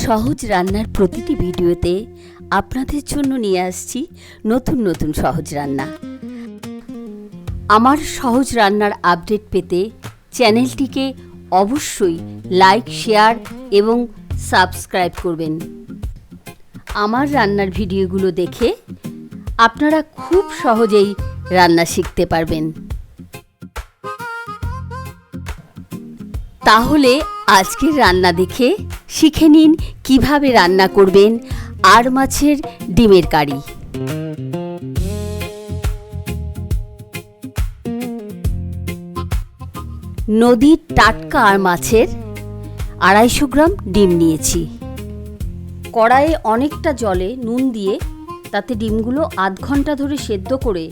সহজ রান্নার প্রতিটি ভিডিওতে আপনাদের জন্য নিয়ে আসছি নতুন নতুন সহজ রান্না। আমার সহজ রান্নার আপডেট পেতে চ্যানেলটিকে অবশ্যই লাইক, শেয়ার এবং সাবস্ক্রাইব করবেন। আমার রান্নার ভিডিওগুলো দেখে আপনারা খুব সহজেই রান্না শিখতে পারবেন। তাহলে আজকের রান্না দেখে শিখে নিন কিভাবে রান্না করবেন আর মাছের ডিমের কারি। নদীর টাটকা আর মাছের 250 গ্রাম ডিম নিয়েছি। কড়াইয়ে অনেকটা জলে নুন দিয়ে তাতে ডিমগুলো আধ ঘন্টা ধরে সেদ্ধ করে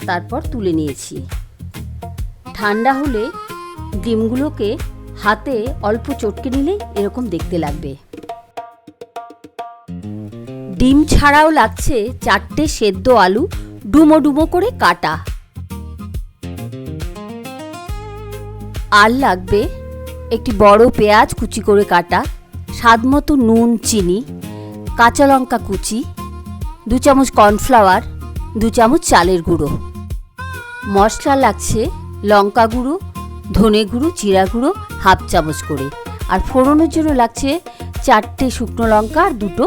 তারপর তুলে নিয়েছি। ঠান্ডা হলে ডিমগুলোকে হাতে অল্প চটকে নিলে এরকম দেখতে লাগবে। ডিম ছাড়াও লাগছে 4টে সেদ্ধ আলু ডুমো ডুমো করে কাটা, আর লাগবে একটি বড় পেঁয়াজ কুচি করে কাটা, স্বাদ মতো নুন, চিনি, কাঁচা লঙ্কা কুচি, 2 চামচ কর্নফ্লাওয়ার, 2 চামচ চালের গুঁড়ো। মশলা লাগছে লঙ্কা গুঁড়ো, ধনে গুঁড়ো, জিরা গুঁড়ো 1/2 চামচ করে, আর ফোড়নের জন্য লাগছে 4টে শুকনো লঙ্কা আর 2টো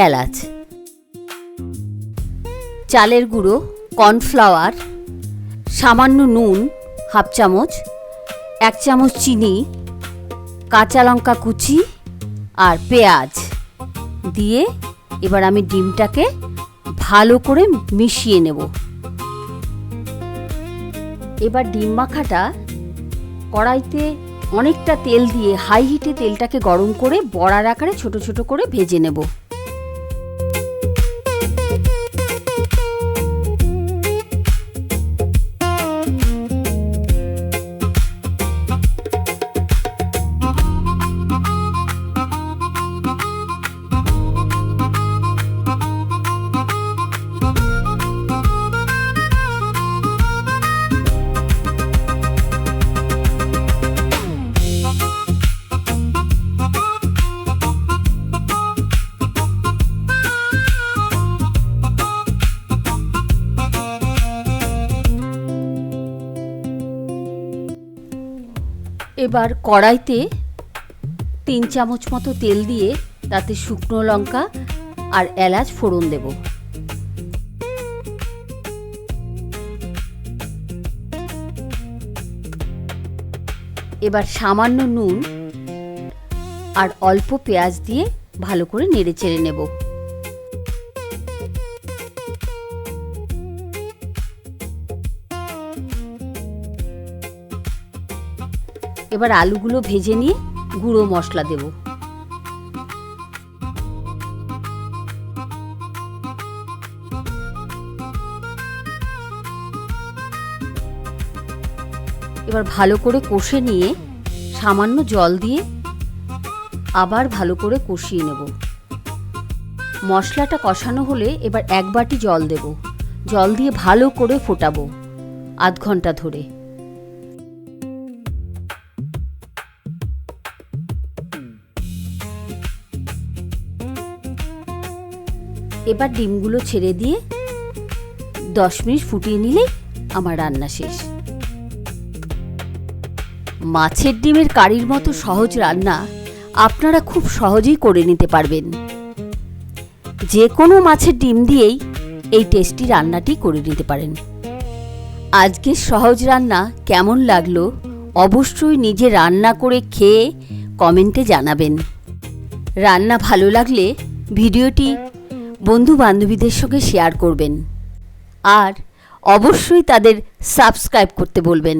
এলাচ। চালের গুঁড়ো, কর্নফ্লাওয়ার, সামান্য নুন 1/2 চামচ, 1 চামচ চিনি, কাঁচা লঙ্কা কুচি আর পেঁয়াজ দিয়ে এবার আমি ডিমটাকে ভালো করে মিশিয়ে নেব। এবার ডিম মাখাটা কড়াইতে অনেকটা তেল দিয়ে হাই হিটে তেলটাকে গরম করে বড়ার আকারে ছোট ছোট করে ভেজে নেব। এবার কড়াইতে 3 চামচ মতো তেল দিয়ে তাতে শুকনো লঙ্কা আর এলাচ ফোড়ন দেব। এবার সামান্য নুন আর অল্প পেঁয়াজ দিয়ে ভালো করে নেড়ে চেড়ে নেব। এবার আলুগুলো ভেজে নিয়ে গুঁড়ো মশলা দেব। এবার ভালো করে কষে নিয়ে সামান্য জল দিয়ে আবার ভালো করে কষিয়ে নেব। মশলাটা কষানো হলে এবার 1 বাটি জল দেব। জল দিয়ে ভালো করে ফোটাবো আধ ঘন্টা ধরে। এবার ডিমগুলো ছেড়ে দিয়ে 10 মিনিট ফুটিয়ে নিলেই আমার রান্না শেষ। মাছের ডিমের কারির মতো সহজ রান্না আপনারা খুব সহজেই করে নিতে পারবেন। যে কোনো মাছের ডিম দিয়েই এই টেস্টি রান্নাটি করে নিতে পারেন। আজকের সহজ রান্না কেমন লাগলো অবশ্যই নিজে রান্না করে খেয়ে কমেন্টে জানাবেন। রান্না ভালো লাগলে ভিডিওটি বন্ধু বান্ধবীদের সঙ্গে শেয়ার করবেন আর অবশ্যই তাদের সাবস্ক্রাইব করতে বলবেন।